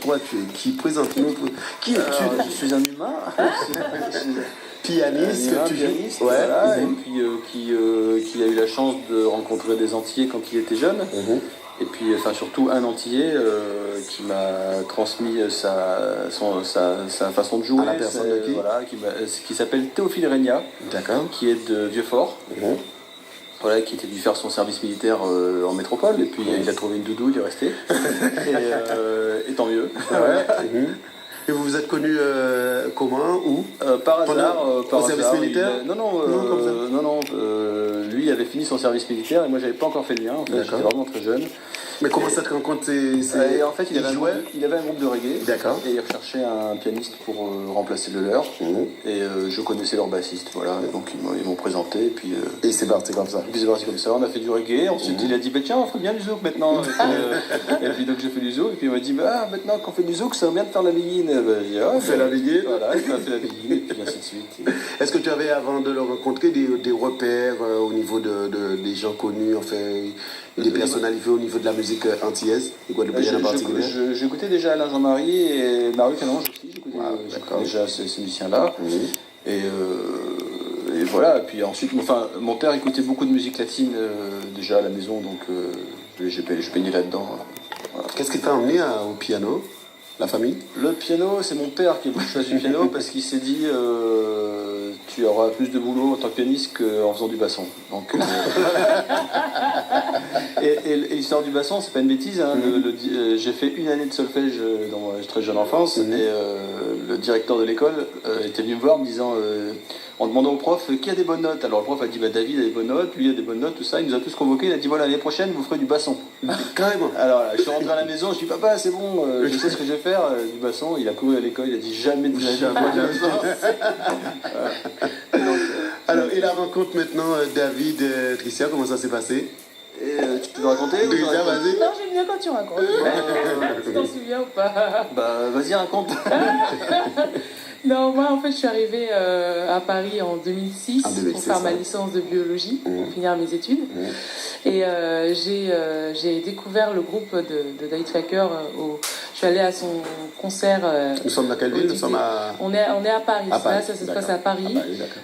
toi, tu es qui? Présente-nous. Qui es-tu? Je suis un humain. Pianiste, un tu pianiste, joues. Ouais. voilà, et puis qui a eu la chance de rencontrer des Antillais quand il était jeune. Et puis, enfin, surtout un Antillais qui m'a transmis sa façon de jouer. À la personne de qui? Voilà, qui s'appelle Théophile Régna, qui est de Vieux-Fort. Voilà, qui était dû faire son service militaire en métropole, et puis il a trouvé une doudou, il est resté. Et tant mieux. Et vous vous êtes connus comment? Où? Par hasard. Au service militaire? Non, lui il avait fini son service militaire et moi j'avais pas encore fait le mien, en fait, j'étais vraiment très jeune. Mais comment cette rencontre Et en fait il avait un groupe de reggae. D'accord. Et il recherchait un pianiste pour remplacer le leur. Et je connaissais leur bassiste, voilà, et donc ils m'ont présenté, et puis... et c'est parti comme ça. Puis c'est parti comme ça, on a fait du reggae, ensuite il a dit, bah tiens on ferait bien du zouk maintenant. Et puis donc j'ai fait du zouk, et puis il m'a dit, bah maintenant qu'on fait du zouk, ça va bien de faire la biguine. On fait la biguine. Voilà, il m'a fait la biguine, et puis ainsi de suite. Est-ce que tu avais, avant de le rencontrer, des repères au niveau des gens connus, enfin, des personnalités au niveau de la musique antillaise, guadeloupéenne en particulier? J'écoutais déjà Alain Jean-Marie et Marie Canonge aussi, j'écoutais déjà ces musiciens-là. Et voilà, et puis ensuite, enfin, mon père écoutait beaucoup de musique latine déjà à la maison, donc j'ai baigné là-dedans. Voilà. Qu'est-ce qui t'a emmené au piano? La famille? Le piano, c'est mon père qui a choisi le piano parce qu'il s'est dit tu auras plus de boulot en tant que pianiste qu'en faisant du basson. Donc, et l'histoire du basson, c'est pas une bêtise. Hein, j'ai fait une année de solfège dans ma très jeune enfance et le directeur de l'école était venu me voir en me disant en demandant au prof qui a des bonnes notes. Alors le prof a dit bah, David a des bonnes notes, lui a des bonnes notes, tout ça. Il nous a tous convoqués. Il a dit voilà, l'année prochaine vous ferez du basson. Carrément. Alors là, je suis rentré à la maison, je dis papa c'est bon, je sais ce que je vais faire, du basson. Il a couru à l'école, il a dit jamais de jamais. Alors et la rencontre maintenant, David, Tricia, comment ça s'est passé? Tu peux me raconter? Tricia, vas-y. Non, j'aime bien quand tu racontes. Tu t'en souviens ou pas? Bah vas-y, raconte. Non, moi en fait je suis arrivée à Paris en 2006 pour faire ma licence de biologie, pour finir mes études. Et j'ai découvert le groupe de David Faker. Je suis allée à son concert. Nous sommes dans quelle ville? Nous sommes à... On est à Paris. À Paris. Ça se passe à Paris.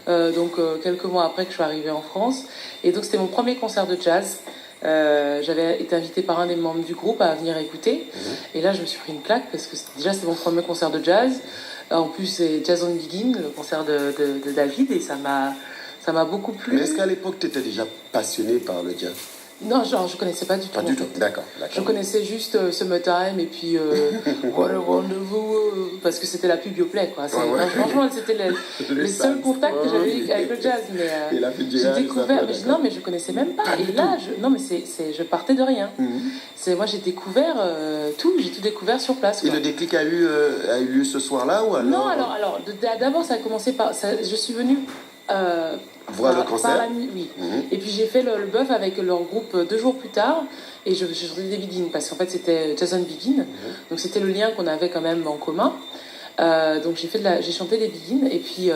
Donc quelques mois après que je suis arrivée en France. Et donc c'était mon premier concert de jazz. J'avais été invitée par un des membres du groupe à venir écouter. Et là je me suis pris une claque parce que déjà c'est mon premier concert de jazz. En plus, c'est Jazz on Begin, le concert de David, et ça m'a beaucoup plu. Mais est-ce qu'à l'époque, tu étais déjà passionné par le jazz? Non, genre, je connaissais pas du tout. Pas du tout, d'accord. Je connaissais juste Summertime et puis What a Wonderful, parce que c'était la pub Bioplay, quoi. Franchement, c'était les seuls contacts que j'avais eu avec le jazz. Mais j'ai découvert, mais je connaissais même pas. Et là, je partais de rien. Moi, j'ai découvert j'ai tout découvert sur place. Quoi. Et le déclic a eu lieu ce soir-là ou alors? Non, alors d'abord, ça a commencé par. Je suis venue. Voir le concert. Par la nuit, oui. Et puis j'ai fait le bœuf avec leur groupe 2 jours plus tard et je chantais des Begin parce qu'en fait c'était Jazz on Begin, donc c'était le lien qu'on avait quand même en commun. Donc j'ai chanté des Begin et puis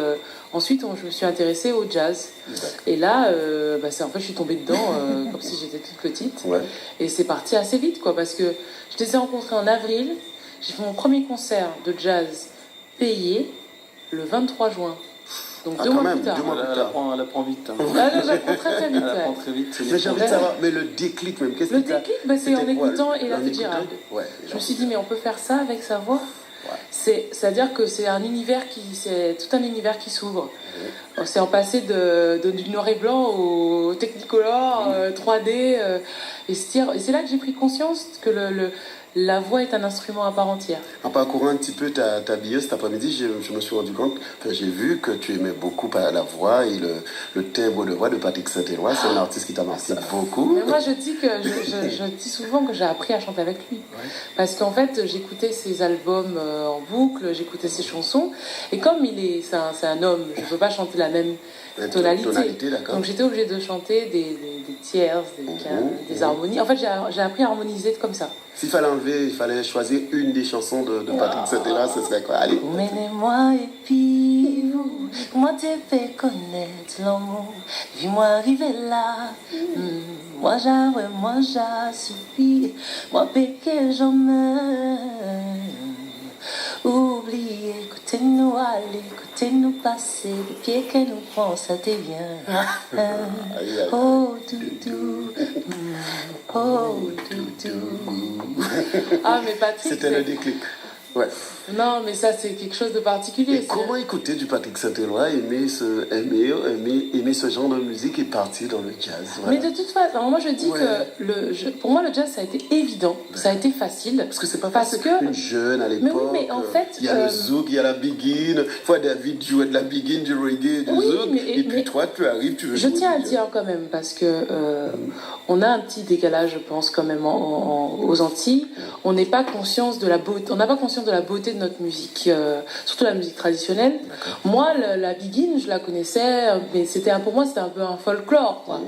ensuite je me suis intéressée au jazz. Et là, en fait je suis tombée dedans comme si j'étais toute petite. Et c'est parti assez vite quoi parce que je les ai rencontrés en avril. J'ai fait mon premier concert de jazz payé le 23 juin. Donc 2 mois plus tard. Elle apprend vite. Hein. J'apprends très vite. Elle apprend très vite. Mais j'ai envie de savoir, mais le déclic même, qu'est-ce que le déclic, c'est en écoutant Ella Fitzgerald. Je me suis dit, mais on peut faire ça avec sa voix. C'est-à-dire que c'est tout un univers qui s'ouvre. C'est en passé du noir et blanc au Technicolor, 3D. Et c'est là que j'ai pris conscience que la voix est un instrument à part entière. En parcourant un petit peu ta bio cet après-midi, je me suis rendu compte, j'ai vu que tu aimais beaucoup la voix et le timbre de voix de Patrick Saint-Éloi. C'est un artiste qui t'a marqué beaucoup. Mais moi, je dis souvent que j'ai appris à chanter avec lui. Parce qu'en fait, j'écoutais ses albums en boucle, j'écoutais ses chansons. Et comme c'est un homme, je ne peux pas chanter la même tonalité. Donc j'étais obligée de chanter des tierces, des harmonies. En fait, j'ai appris à harmoniser comme ça. S'il fallait il fallait choisir une des chansons de Patrick Saint-Éloi, ce serait quoi? Allez. Menez-moi et puis vous, moi t'ai fait connaître l'amour, vis-moi arriver là. Moi j'ai suffi, moi péché j'en mets. côté nous aller, côté nous passer, le pied que nous prend, ça te vient. Oh, doudou, oh, doudou. Ah, mais Patrick. C'était le déclic. Ouais. Non, mais ça, c'est quelque chose de particulier. Et comment écouter du Patrick Saint-Éloi, aimer ce genre de musique et partir dans le jazz? Voilà. Mais de toute façon, moi je dis que pour moi le jazz ça a été évident, ça a été facile. Parce que c'est pas facile. Une jeune à l'époque. Mais oui, mais en fait. Il y a le zouk, il y a la biguine. Fois David jouait de la biguine, du reggae, du zouk. Et puis toi, tu arrives, tu veux. Je tiens à dire quand même, parce que on a un petit décalage, je pense, quand même aux Antilles. On n'est pas conscience de la beauté, on n'a pas conscience de la beauté de notre musique, surtout la musique traditionnelle. Moi, la biguine, je la connaissais, mais pour moi, c'était un peu un folklore, quoi.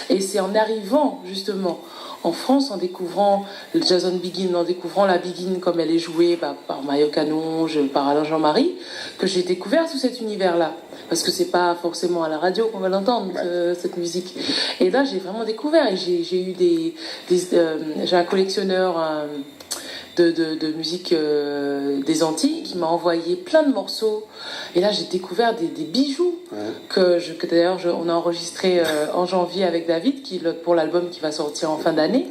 Et c'est en arrivant, justement, en France, en découvrant le Jason Biguine, en découvrant la biguine comme elle est jouée par Mario Canonge, par Alain Jean-Marie, que j'ai découvert tout cet univers-là. Parce que c'est pas forcément à la radio qu'on va l'entendre, cette musique. Et là, j'ai vraiment découvert. Et j'ai eu j'ai un collectionneur de musique des Antilles qui m'a envoyé plein de morceaux. Et là, j'ai découvert des bijoux que d'ailleurs on a enregistré en janvier avec David pour l'album qui va sortir en fin d'année.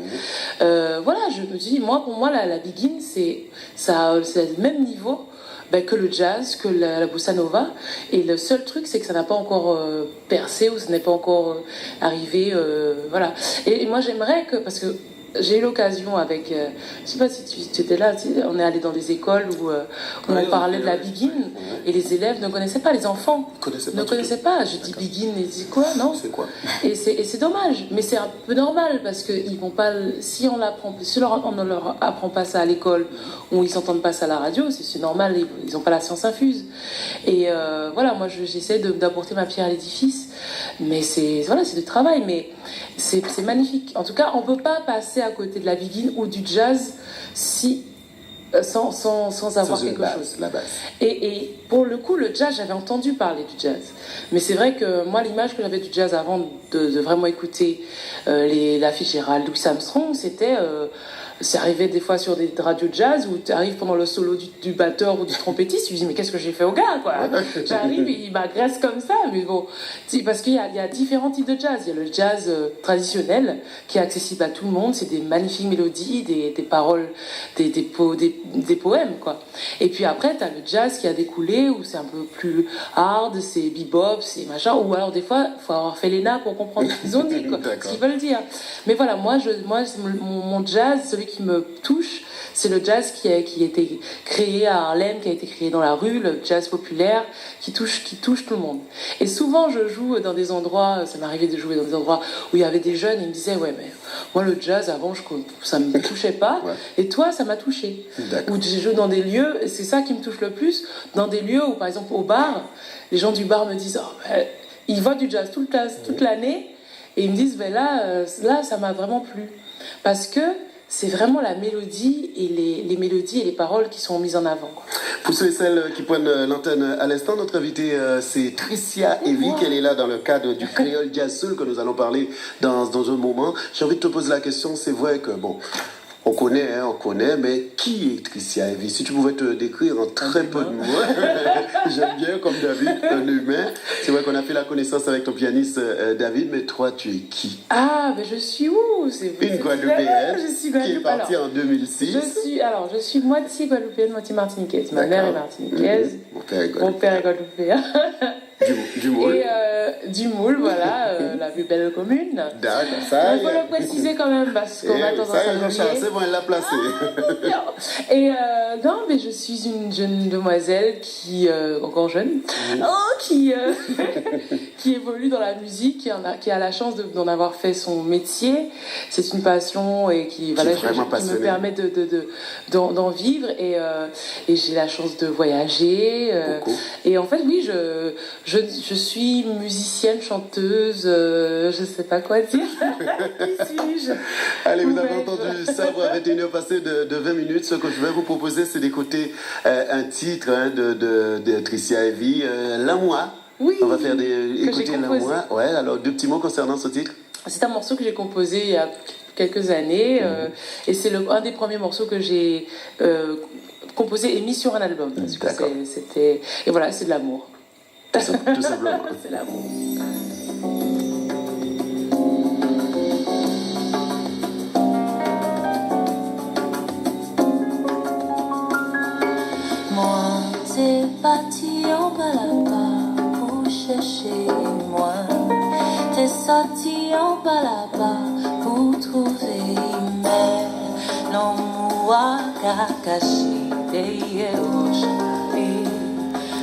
Voilà, je me dis, pour moi, la biguine, c'est le même niveau que le jazz, que la bossa nova. Et le seul truc, c'est que ça n'a pas encore percé ou ça n'est pas encore arrivé. Voilà. Et moi, j'aimerais parce que j'ai eu l'occasion avec, je sais pas si tu étais là, on est allé dans des écoles où on parlait de la biguine et les élèves ne connaissaient pas, les enfants ne connaissaient pas. Je dis biguine, ils disent quoi, non? C'est quoi? Et c'est dommage, mais c'est un peu normal parce que ils vont pas, si on ne leur apprend pas ça à l'école ou ils s'entendent pas ça à la radio, c'est normal, ils n'ont pas la science infuse. Et voilà, moi j'essaie d'apporter ma pierre à l'édifice, mais c'est du travail, mais c'est magnifique. En tout cas, on peut pas passer à côté de la biguine ou du jazz sans avoir quelque chose. La base. Et pour le coup, le jazz, j'avais entendu parler du jazz. Mais c'est vrai que moi, l'image que j'avais du jazz avant de vraiment écouter la Fitzgerald, Louis Armstrong, c'était... c'est arrivé des fois sur des radios de jazz où tu arrives pendant le solo du batteur ou du trompettiste, tu dis mais qu'est-ce que j'ai fait au gars, quoi. J'arrive, il m'agresse comme ça, mais bon, parce qu'il y a différents types de jazz. Il y a le jazz traditionnel qui est accessible à tout le monde, c'est des magnifiques mélodies, des paroles, des poèmes, quoi. Et puis après, tu as le jazz qui a découlé où c'est un peu plus hard, c'est bebop, c'est machin, ou alors des fois, il faut avoir fait l'ENA pour comprendre ce qu'ils ont dit, quoi, ce qu'ils veulent dire. Mais voilà, moi mon jazz, celui qui me touche, c'est le jazz qui a été créé à Harlem, qui a été créé dans la rue, le jazz populaire, qui touche tout le monde. Et souvent, je joue dans des endroits, ça m'arrivait de jouer dans des endroits où il y avait des jeunes, et ils me disaient, ouais, mais moi, le jazz, avant, ça me touchait pas, et toi, ça m'a touché. Ou je joue dans des lieux, et c'est ça qui me touche le plus, dans des lieux où, par exemple, au bar, les gens du bar me disent, ils voient du jazz toute l'année, et ils me disent, là, ça m'a vraiment plu. Parce que c'est vraiment la mélodie et les mélodies et les paroles qui sont mises en avant. Pour ceux et celles qui prennent l'antenne à l'instant, notre invitée c'est Tricia Evic. Elle est là dans le cadre du Créole Jazz Soul que nous allons parler dans un moment. J'ai envie de te poser la question, c'est vrai que bon... On connaît, mais qui est Tricia Evic? Si tu pouvais te décrire en très peu de mots. J'aime bien, comme David, un humain. C'est vrai qu'on a fait la connaissance avec ton pianiste David, mais toi, tu es qui? Ah, mais je suis où? Une Guadeloupéenne qui est partie en 2006. Je suis moitié Guadeloupéenne, moitié martiniquaise. Ma mère est martiniquaise. Mon père est Guadeloupéen. Du Moule. Et du Moule, voilà, la plus belle commune. D'accord, ça. Il faut le préciser quand même parce qu'on a tendance à l'oublier. C'est bon, elle l'a placé. Et non, mais je suis une jeune demoiselle encore jeune, qui évolue dans la musique, qui a la chance d'en avoir fait son métier. C'est une passion et qui me permet d'en vivre. Et j'ai la chance de voyager. Et en fait, oui, je suis musicienne, chanteuse, je sais pas quoi dire. Qui suis-je? Allez, vous avez entendu ça, vous avez une heure passée de 20 minutes. Ce que je vais vous proposer, c'est d'écouter un titre de Tricia Evic, L'amour. Oui, on va faire écouter L'amour. Ouais, alors 2 petits mots concernant ce titre. C'est un morceau que j'ai composé il y a quelques années et c'est un des premiers morceaux que j'ai composé et mis sur un album. Parce que D'accord. c'était... Et voilà, c'est de l'amour. Tout simplement. C'est l'amour. Moi, t'es parti en balaba pour chercher moi. T'es sorti en balaba pour trouver mais non moi kakashi derrière rocher.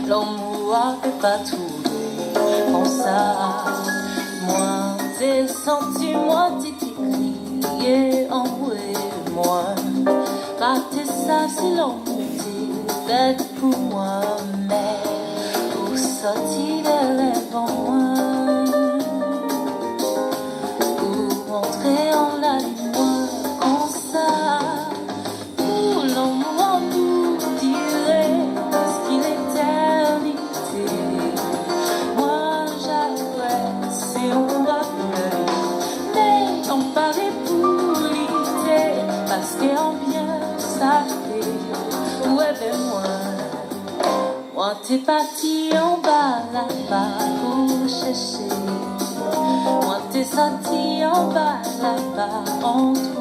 L'homme moi peut pas trouver comme ça. Moi, t'es senti moi t'es crié en moi. Partez ça si l'on fait pour moi, mais pour sortir de rêve en moi, pour entrer en la lumière comme ça, pour l'amour nous dirait ce qu'il est éternité. Moi j'aimerais si on va pleurer, mais on paraît pour l'idée, parce qu'en bien ça fait, ouais ben moi t'es parti en bas là-bas pour chercher. Moi t'es sorti en bas là-bas entre